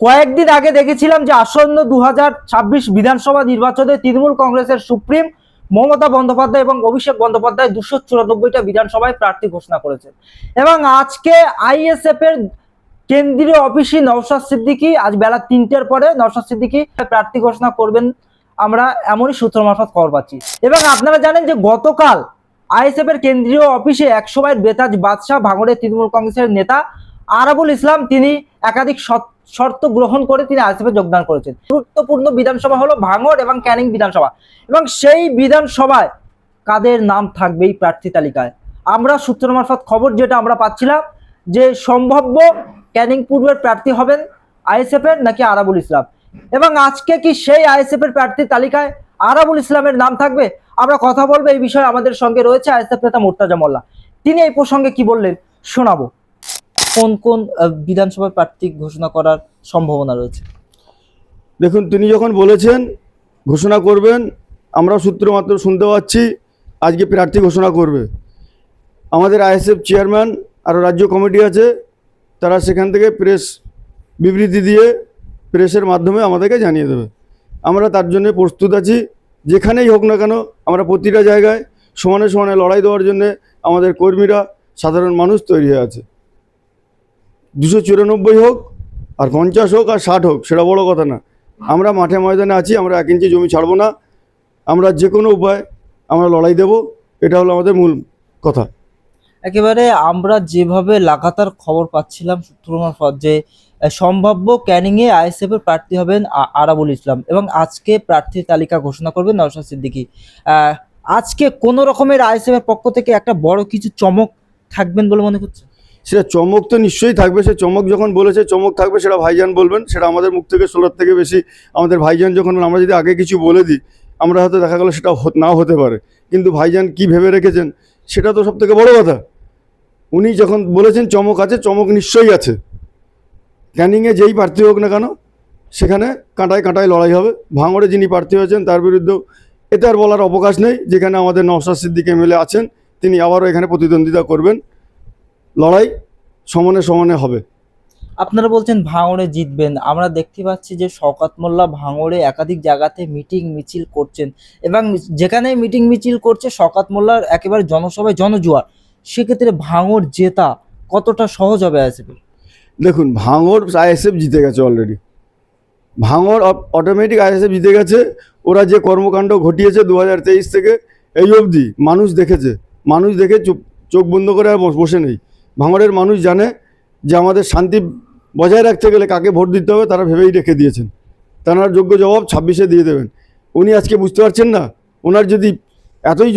কয়েকদিন আগে দেখেছিলাম যে আসন্ন 2026 বিধানসভা নির্বাচনে তৃণমূল কংগ্রেসের সুপ্রিম মমতা বন্দ্যোপাধ্যায় এবং অভিষেক বন্দ্যোপাধ্যায় 294টা বিধানসভায় প্রার্থী ঘোষণা করেছেন। এবং আজকে আইএসএফ এর কেন্দ্রীয় অফিসে নওশাদ সিদ্দিকী আজ বেলা 3টের পরে নওশাদ সিদ্দিকী প্রার্থী ঘোষণা করবেন, আমরা এমনই সূত্র মারফত খবর পাচ্ছি। এবং আপনারা জানেন যে গতকাল আইএসএফ এর কেন্দ্রীয় অফিসে একসময়ের বেতাজ বাদশাহ ভাঙড়ের তৃণমূল কংগ্রেসের নেতা আরাবুল ইসলাম তিনি একাধিক শর্ত গ্রহণ করে তিনি আইএসএফে যোগদান করেছেন। গুরুত্বপূর্ণ বিধানসভা হলো ভাঙড় এবং ক্যানিং বিধানসভা, এবং সেই বিধানসভায় কাদের নাম থাকবে এই প্রার্থী তালিকায়? আমরা সূত্র মারফত খবর যেটা আমরা পাচ্ছিলাম যে সম্ভাব্য ক্যানিং পূর্বের প্রার্থী হবেন আইএসএফ এর নাকি আরাবুল ইসলাম। এবং আজকে কি সেই আইএসএফ এর প্রার্থী তালিকায় আরাবুল ইসলামের নাম থাকবে? আমরা কথা বলবো এই বিষয়ে। আমাদের সঙ্গে রয়েছে আইএসএফ নেতা মুর্তাজা মোল্লা, তিনি এই প্রসঙ্গে কি বললেন শোনাবো। কোন কোন বিধানসভার প্রার্থী ঘোষণা করার সম্ভাবনা রয়েছে? দেখুন, তিনি যখন বলেছেন ঘোষণা করবেন, আমরা সূত্র মাত্র শুনতে পাচ্ছি আজকে প্রার্থী ঘোষণা করবে। আমাদের আইএসএফ চেয়ারম্যান আর রাজ্য কমিটি আছে, তারা সেখান থেকে প্রেস বিবৃতি দিয়ে প্রেসের মাধ্যমে আমাদেরকে জানিয়ে দেবে। আমরা তার জন্য প্রস্তুত আছি। যেখানেই হোক না কেন আমরা প্রতিটা জায়গায় সমানে সমানে লড়াই দেওয়ার জন্যে আমাদের কর্মীরা, সাধারণ মানুষ তৈরি হয়ে আছে। 294 হোক আর 50 হোক আর 60 হোক, সেটা বড় কথা না। আমরা মাঠে ময়দানে আছি, আমরা 1 ইঞ্চি জমি ছাড়বো না। আমরা যে কোনো উপায় আমরা লড়াই দেব, এটা হলো আমাদের মূল কথা। একেবারে আমরা যেভাবে লাগাতার খবর পাচ্ছিলাম সূত্র মারফত যে সম্ভাব্য ক্যানিং এ আইএসএফ এর প্রার্থী হবেন আরাবুল ইসলাম, এবং আজকে প্রার্থীর তালিকা ঘোষণা করবেন নওশাদ সিদ্দিকী। আজকে কোন রকমের আইএসএফ এর পক্ষ থেকে একটা বড় কিছু চমক থাকবেন বলে মনে হচ্ছে? সেটা চমক তো নিশ্চয়ই থাকবে। সে চমক যখন বলেছে চমক থাকবে, সেটা ভাইজান বলবেন। সেটা আমাদের মুখ থেকে শোনার থেকে বেশি আমাদের ভাইজান যখন, আমরা যদি আগে কিছু বলে দিই, আমরা হয়তো দেখা গেলো সেটা নাও হতে পারে। কিন্তু ভাইজান কি ভেবে রেখেছেন সেটা তো সব থেকে বড় কথা। উনি যখন বলেছেন চমক আছে, চমক নিশ্চয়ই আছে। ক্যানিংয়ে যেই প্রার্থী হোক না কেন, সেখানে কাঁটায় কাঁটায় লড়াই হবে। ভাঙড়ে যিনি প্রার্থী হয়েছেন তার বিরুদ্ধেও এতে আর বলার অবকাশ নেই। যেখানে আমাদের নওশাদ সিদ্দিকী এমএলএ আছেন, তিনি আবারও এখানে প্রতিদ্বন্দ্বিতা করবেন। লড়াই সমানে সমানে হবে। আপনারা বলছেন ভাঙড়ে জিতবেন, আমরা দেখতে পাচ্ছি যে শওকত মোল্লা ভাঙড়ে একাধিক জায়গাতে মিটিং মিছিল করছেন, এবং যেখানে মিটিং মিছিল করছে শওকত মোল্লার একেবারে জনসভায় জনজোয়ার। সেক্ষেত্রে ভাঙড় জেতা কতটা সহজ হবে আইএসএফ? দেখুন, ভাঙড় আইএসএফ জিতে গেছে অলরেডি। ভাঙড় অটোমেটিক আইএসএফ জিতে গেছে। ওরা যে কর্মকাণ্ড ঘটিয়েছে 2023 থেকে এই অবধি মানুষ দেখেছে। মানুষ দেখে চোখ বন্ধ করে আর বসে নেই। ভাঙড়ের মানুষ জানে যে আমাদের শান্তি বজায় রাখতে গেলে কাকে ভোট দিতে হবে, তারা ভেবেই রেখে দিয়েছেন। তারা যোগ্য জবাব 26-এ দিয়ে দেবেন। উনি আজকে বুঝতে পারছেন না, ওনার যদি এতই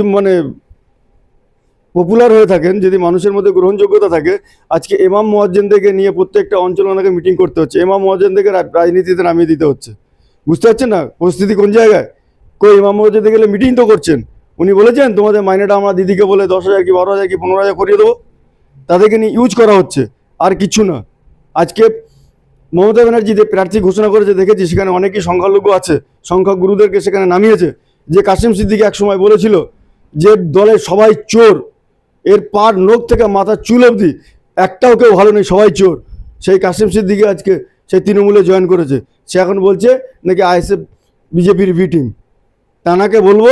পপুলার হয়ে থাকেন, যদি মানুষের মধ্যে গ্রহণযোগ্যতা থাকে, আজকে ইমাম মুয়াজ্জিনদেরকে নিয়ে প্রত্যেকটা অঞ্চলে ওনাকে মিটিং করতে হচ্ছে। ইমাম মুয়াজ্জিনদেরকে রাজনীতিতে নামিয়ে দিতে হচ্ছে। বুঝতে পারছেন না পরিস্থিতি কোন জায়গায়? কই ইমাম মুয়াজ্জিনদের গেলে মিটিং তো করছেন। উনি বলেছেন তোমাদের মাইনেটা আমরা দিদিকে বলে 10,000 কি 12,000 কি 15,000 করিয়ে দেবো। তাদেরকে নিয়ে ইউজ করা হচ্ছে, আর কিচ্ছু না। আজকে মমতা ব্যানার্জি যে প্রার্থী ঘোষণা করেছে দেখেছি, সেখানে অনেকেই সংখ্যালঘু আছে, সংখ্যাগুরুদেরকে সেখানে নামিয়েছে। যে কাসেম সিদ্দিকী এক সময় বলেছিল যে দলের সবাই চোর, এর পার নখ থেকে মাথার চুল অবধি একটাও কেউ ভালো নেই, সবাই চোর। সেই কাসেম সিদ্দিকী আজকে সেই তৃণমূলে জয়েন করেছে। সে এখন বলছে নাকি আইএসএফ বিজেপির বি টিম। তানাকে বলবো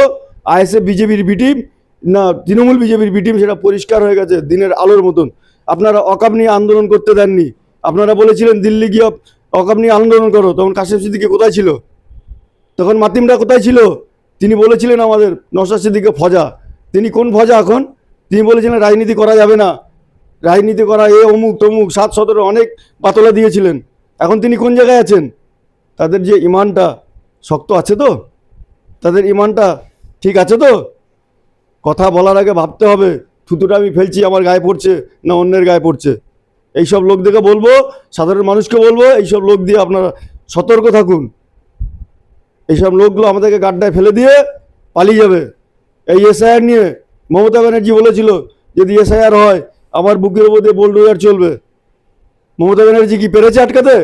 আইএসএফ বিজেপির বি টিম না তৃণমূল বিজেপির বি টিম, সেটা পরিষ্কার হয়ে গেছে দিনের আলোর মতন। আপনারা অকাপ নিয়ে আন্দোলন করতে দেননি। আপনারা বলেছিলেন দিল্লি গিয়ে অকাপ নিয়ে আন্দোলন করো, তখন কাসেম সিদ্দিকী কোথায় ছিল? তখন মাতিমরা কোথায় ছিল? তিনি বলেছিলেন আমাদের নওশাদ সিদ্দিকী ফজা। তিনি কোন ফজা এখন? তিনি বলেছিলেন রাজনীতি করা যাবে না, রাজনীতি করা এ অমুক তমুক 7-17 অনেক পাতলা দিয়েছিলেন। এখন তিনি কোন জায়গায় আছেন? তাদের যে ইমানটা শক্ত আছে তো? তাদের ইমানটা ঠিক আছে তো? কথা বলার আগে ভাবতে হবে, থুতুটা আমি ফেলছি আমার গায়ে পড়ছে না অন্যের গায়ে পড়ছে। এইসব লোকদেরকে বলবো, সাধারণ মানুষকে বলবো, এইসব লোক দিয়ে আপনারা সতর্ক থাকুন। এইসব লোকগুলো আমাদেরকে গাড্ডায় ফেলে দিয়ে পালিয়ে যাবে। এই এসআইআর নিয়ে মমতা ব্যানার্জি বলেছিল যদি এসআইআর হয় আমার বুকের উপর দিয়ে বোলডোজার চলবে। মমতা ব্যানার্জি কি পেরেছে আটকাতে?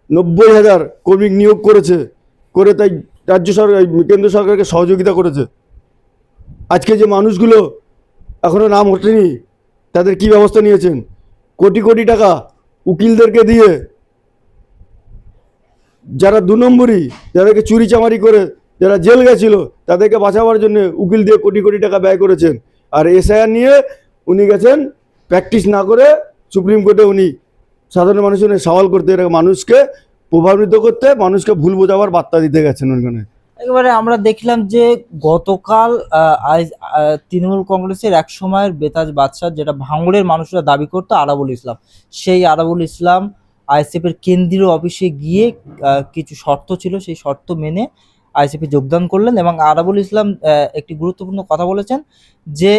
90,000 কর্মী নিয়োগ করেছে, করে তাই রাজ্য সরকার কেন্দ্র সরকারকে সহযোগিতা করেছে। আজকে যে মানুষগুলো এখনও নাম ওঠেনি, তাদের কি ব্যবস্থা নিয়েছেন? কোটি কোটি টাকা উকিলদেরকে দিয়ে যারা 2 নম্বরই, যাদেরকে চুরি চামারি করে যারা জেল গেছিল, তাদেরকে বাঁচাবার জন্য উকিল দিয়ে কোটি কোটি টাকা ব্যয় করেছেন। আর এসআইআর নিয়ে উনি গেছেন প্র্যাকটিস না করে সুপ্রিম কোর্টে উনি সাধারণ মানুষের সওয়াল করতে, এরা মানুষকে প্রভাবিত করতে, মানুষকে ভুল বোঝাবার বার্তা দিতে গেছেন ওইখানে। একেবারে আমরা দেখলাম যে গতকাল তৃণমূল কংগ্রেসের এক সময়ের বেতাজ বাদশাহ, যেটা ভাঙড়ের মানুষরা দাবি করতো, আরাবুল ইসলাম, সেই আরাবুল ইসলাম আইএসএফ এর কেন্দ্রীয় অফিসে গিয়ে কিছু শর্ত ছিল, সেই শর্ত মেনে আইএসএফ এ যোগদান করলেন। এবং আরাবুল ইসলাম একটি গুরুত্বপূর্ণ কথা বলেছেন যে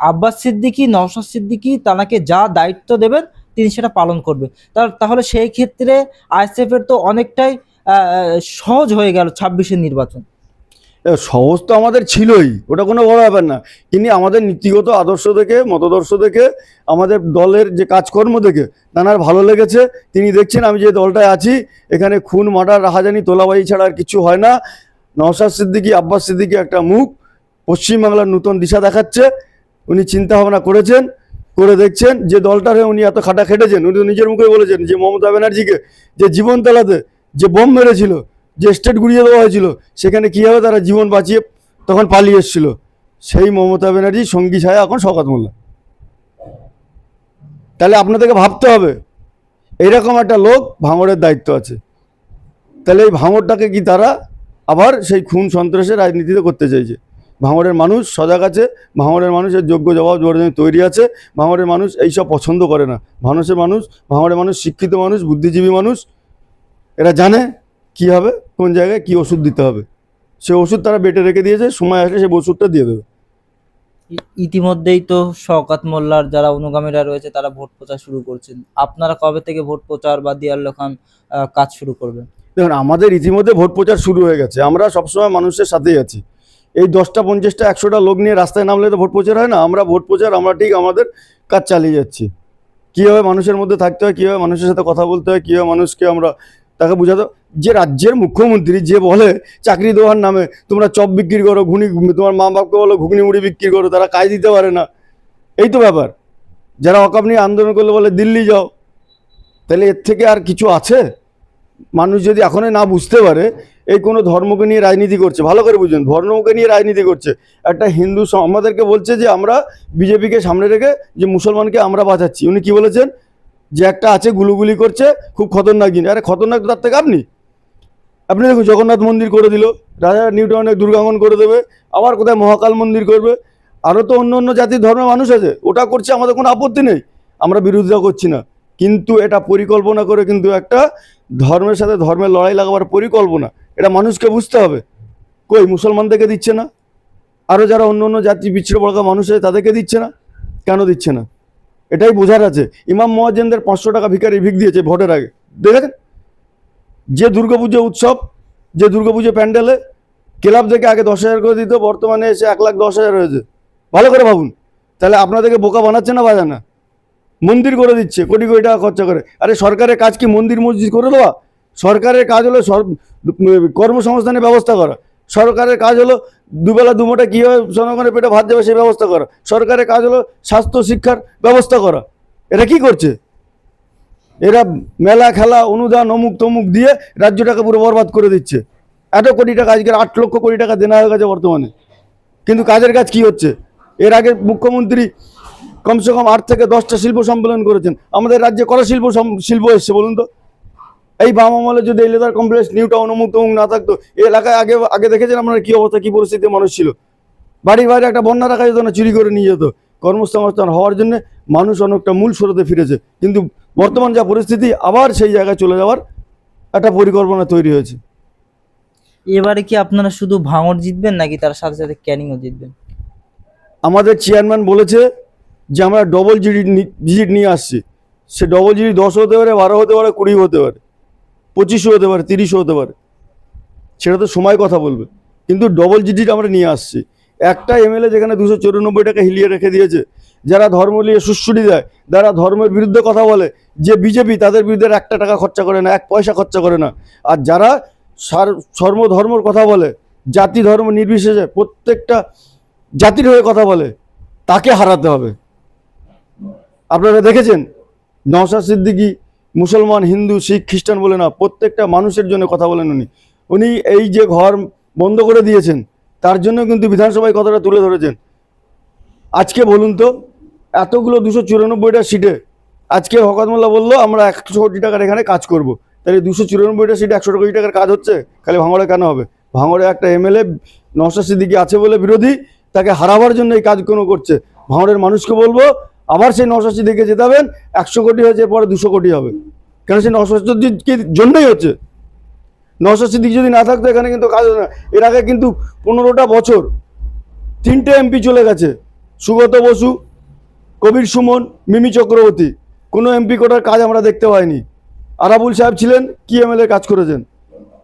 আব্বাস সিদ্দিকী, নওশাদ সিদ্দিকী তাকে যা দায়িত্ব দেবেন তিনি সেটা পালন করবেন। তাহলে সেই ক্ষেত্রে আইএসএফ এর তো অনেকটাই সহজ হয়ে গেল 26-এর নির্বাচন। সহজ তো আমাদের ছিলই, ওটা কোনো বড় ব্যাপার না, কিন্তু আমাদের নীতিগত আদর্শ দেখে, মতাদর্শ দেখে, আমাদের দলের যে কাজকর্ম দেখে তার ভালো লেগেছে। তিনি দেখছেন আমি যে দলটায় আছি, এখানে খুন, মার্ডার, রাহাজানি, তোলাবাজি ছাড়া আর কিছু হয় না। নওশাদ সিদ্দিকী, আব্বাস সিদ্দিকী একটা মুখ, পশ্চিমবাংলার নতুন দিশা দেখাচ্ছে। উনি চিন্তা ভাবনা করেছেন, করে দেখছেন যে দলটারে উনি এত খাটা খেটেছেন। উনি তো নিজের মুখে বলেছেন যে মমতা ব্যানার্জিকে যে জীবনতলাতে যে বোম মেরেছিল, যে স্টেট গুড়িয়ে দেওয়া হয়েছিল, সেখানে কীভাবে তারা জীবন বাঁচিয়ে তখন পালিয়ে এসেছিল, সেই মমতা ব্যানার্জি সঙ্গী ছায়া এখন শওকত মোল্লা। তাহলে আপনাদেরকে ভাবতে হবে এইরকম একটা লোক ভাঙড়ের দায়িত্ব আছে, তাহলে এই ভাঙড়টাকে কি তারা আবার সেই খুন সন্ত্রাসের রাজনীতিতে করতে চাইছে? ভাঙড়ের মানুষ সজাগ আছে, ভাঙড়ের মানুষের যোগ্য জবাব দেওয়ার জন্য তৈরি আছে। ভাঙড়ের মানুষ এইসব পছন্দ করে না। ভাঙড়ের মানুষ শিক্ষিত মানুষ, বুদ্ধিজীবী মানুষ, এরা জানে কী হবে, কোন জায়গায় কী ওষুধ দিতে হবে। সে ওষুধ তারা বেটে রেখে দিয়েছে, সময় আসলে সেই ওষুধটা দিয়ে দেবে। ইতিমধ্যেই তো শওকত মোল্লার যারা অনুগামীরা রয়েছে তারা ভোট প্রচার শুরু করছেন। আপনারা কবে থেকে ভোট প্রচার বা দিয়ার লেখান কাজ শুরু করবেন? দেখুন, আমাদের ইতিমধ্যে ভোট প্রচার শুরু হয়ে গেছে। আমরা সবসময় মানুষের সাথেই আছি। এই 10টা 50টা 100টা লোক নিয়ে রাস্তায় নামলে তো ভোট প্রচার হয় না। আমরা ভোট প্রচার আমরা ঠিক আমাদের কাজ চালিয়ে যাচ্ছি। কীভাবে মানুষের মধ্যে থাকতে হয়, কীভাবে মানুষের সাথে কথা বলতে হয়, কীভাবে মানুষকে আমরা তাকে বোঝাতে, যে রাজ্যের মুখ্যমন্ত্রী যে বলে চাকরি দেওয়ার নামে তোমরা চপ বিক্রি করো, তোমার মা বাপকে বলো ঘুগনি মুড়ি বিক্রি করো, তারা কাজ দিতে পারে না, এই তো ব্যাপার। যারা অকাপ নিয়ে আন্দোলন করলে বলে দিল্লি যাও, তাহলে এর থেকে আর কিছু আছে? মানুষ যদি এখনই না বুঝতে পারে এই কোনো ধর্মকে নিয়ে রাজনীতি করছে, ভালো করে বুঝুন, ধর্মকে নিয়ে রাজনীতি করছে। একটা হিন্দু আমাদেরকে বলছে যে আমরা বিজেপিকে সামনে রেখে যে মুসলমানকে আমরা বাঁচাচ্ছি। উনি কি বলেছেন? যে একটা আছে গুলুগুলি করছে, খুব খতরনাক জিনিস। আরে খতরনাক তার থেকে আপনি দেখুন, জগন্নাথ মন্দির করে দিল, রাজা নিউটাউনে দুর্গাঙ্গন করে দেবে, আবার কোথায় মহাকাল মন্দির করবে। আরও তো অন্য অন্য জাতির ধর্মের মানুষ আছে, ওটা করছে, আমাদের কোনো আপত্তি নেই, আমরা বিরোধিতা করছি না। কিন্তু এটা পরিকল্পনা করে কিন্তু একটা ধর্মের সাথে ধর্মের লড়াই লাগাবার পরিকল্পনা, এটা মানুষকে বুঝতে হবে। কই মুসলমানদেরকে দিচ্ছে না? আরও যারা অন্য অন্য জাতি পিছিয়ে পড়া মানুষ আছে তাদেরকে দিচ্ছে না, কেন দিচ্ছে না? এটাই বোঝার আছে। ইমাম মুয়াজ্জিনদের 500 টাকা ভিখারি ভিক দিয়েছে ভোটের আগে, দেখেছেন? যে দুর্গাপুজো উৎসব, যে দুর্গাপুজো প্যান্ডেলে ক্লাব থেকে আগে 10,000 করে দিত, বর্তমানে এসে 1,10,000 হয়েছে। ভালো করে ভাবুন, তাহলে আপনাদেরকে বোকা বানাচ্ছে না বাজা না? মন্দির করে দিচ্ছে কোটি কোটি টাকা খরচা করে। আরে সরকারের কাজ কি মন্দির মসজিদ করে দেওয়া? সরকারের কাজ হলো কর্মসংস্থানের ব্যবস্থা করা। সরকারের কাজ হলো দুবেলা দুমোটা কীভাবে জনগণের পেটে ভাত যাবে সেই ব্যবস্থা করা। সরকারের কাজ হলো স্বাস্থ্য শিক্ষার ব্যবস্থা করা। এরা কি করছে? এরা মেলা খেলা অনুদান অমুক তমুক দিয়ে রাজ্যটাকে পুরো বরবাদ করে দিচ্ছে। এত কোটি টাকা, আজকের 8 লক্ষ কোটি টাকা দেনা হয়ে গেছে বর্তমানে, কিন্তু কাজের কাজ কি হচ্ছে? এর আগে মুখ্যমন্ত্রী কমসে কম 8 থেকে 10টা শিল্প সম্মেলন করেছেন। আমাদের রাজ্যে কত শিল্প এসছে বলুন তো? এই বাম আমলে যদি এই লেদার কমপ্লেক্স, নিউ টাউন, অমুক তমুক না থাকতো, এই এলাকায় আগে দেখেছেন আপনারা কি অবস্থা, কি পরিস্থিতিতে মানুষ ছিল? বাড়ির বাইরে একটা বন্যা রাখা যেত না, চুরি করে নিয়ে যেত। কর্মসংস্থান হওয়ার জন্য মানুষ অনেকটা মূল স্রোতে ফিরেছে, কিন্তু বর্তমান যা পরিস্থিতি আবার সেই জায়গায় চলে যাওয়ার একটা পরিকল্পনা তৈরি হয়েছে। এবারে কি আপনারা শুধু ভাঙড় জিতবেন নাকি তার সাথে সাথে ক্যানিংও জিতবেন? আমাদের চেয়ারম্যান বলেছে যে আমরা ডবল ডিজিট নিয়ে আসছি। সে ডবল ডিজিট 10 হতে পারে, 12 হতে পারে, 20 হতে পারে, 25 হতে পারে, 30 হতে পারে, সেটা তো সময় কথা বলবে, কিন্তু ডবল ডিজিট আমরা নিয়ে আসছি। একটা এমএলএ যেখানে 294 টাকা হিলিয়ে রেখে দিয়েছে, যারা ধর্ম নিয়ে সুশ্রুতি দেয়, যারা ধর্মের বিরুদ্ধে কথা বলে, যে বিজেপি তাদের বিরুদ্ধে 1 টাকা খরচা করে না, 1 পয়সা খরচা করে না। আর যারা ধর্মর কথা বলে, জাতি ধর্ম নির্বিশেষে প্রত্যেকটা জাতির হয়ে কথা বলে, তাকে হারাতে হবে। আপনারা দেখেছেন নওশাদ সিদ্দিকী মুসলমান, হিন্দু, শিখ, খ্রিস্টান বলে না, প্রত্যেকটা মানুষের জন্য কথা বলেন উনি। উনি এই যে ঘর বন্ধ করে দিয়েছেন তার জন্য কিন্তু বিধানসভায় কথাটা তুলে ধরেছেন। আজকে বলুন তো, এতগুলো 294টা সিটে আজকে হকাত মোল্লা বললো আমরা 100 কোটি টাকার এখানে কাজ করব, তাহলে 294টা সিটে 100 কোটি টাকার কাজ হচ্ছে, খালি ভাঙড়ে কেন হবে? ভাঙড়ে একটা এমএলএ নওশাদ সিদ্দিকী আছে বলে বিরোধী, তাকে হারাবার জন্য এই কাজ কোনো করছে। ভাঙড়ের মানুষকে বলবো আবার সেই নওশাদ সিদ্দিকীকে জেতাবেন, 100 কোটি হয়েছে, পরে 200 কোটি হবে, কেন সেই নওশাদ সিদ্দিকীর জন্যই হচ্ছে। নওশাদ সিদ্দিকী যদি না থাকতো এখানে কিন্তু কাজ হতো না। এর আগে কিন্তু 15টা বছর 3টে এমপি চলে গেছে, সুগত বসু, কবির সুমন, মিমি চক্রবর্তী, কোনো এমপি কোটার কাজ আমরা দেখতে পাইনি। আরাবুল সাহেব ছিলেন, কি এমএলএ কাজ করেছেন?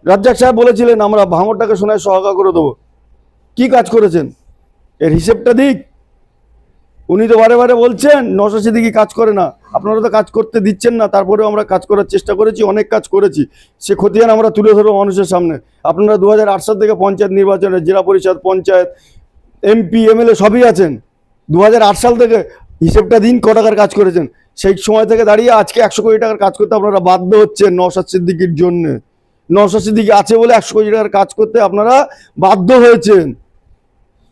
রাজ্জাক সাহেব বলেছিলেন আমরা ভাঙড়টাকে সোনায় সহায়তা করে দেবো, কি কাজ করেছেন? এর হিসেবটা দিক। উনি তো বারে বারে বলছেন নওশাদ সিদ্দিকী কাজ করে না, আপনারা তো কাজ করতে দিচ্ছেন না, তারপরেও আমরা কাজ করার চেষ্টা করেছি, অনেক কাজ করেছি, সে খতিয়ান আমরা তুলে ধরবো মানুষের সামনে। আপনারা 2008 সাল থেকে পঞ্চায়েত নির্বাচনে জেলা পরিষদ, পঞ্চায়েত, এমপি, এমএলএ সবই আছেন। 2008 সাল থেকে হিসেবটা দিন, ক টাকার কাজ করেছেন। সেই সময় থেকে দাঁড়িয়ে আজকে 100 কোটি টাকার কাজ করতে আপনারা বাধ্য হচ্ছেন নওশাদ সিদ্দিকীর জন্য। নওশাদ সিদ্দিকী আছে বলে 100 কোটি টাকার কাজ করতে আপনারা বাধ্য হয়েছেন।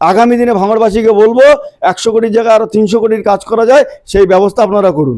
আগামী দিনে ভাঙড়বাসীকে বলবো 100 কোটির জায়গায় আরো 300 কোটির কাজ করা যায়, সেই ব্যবস্থা আপনারা করুন।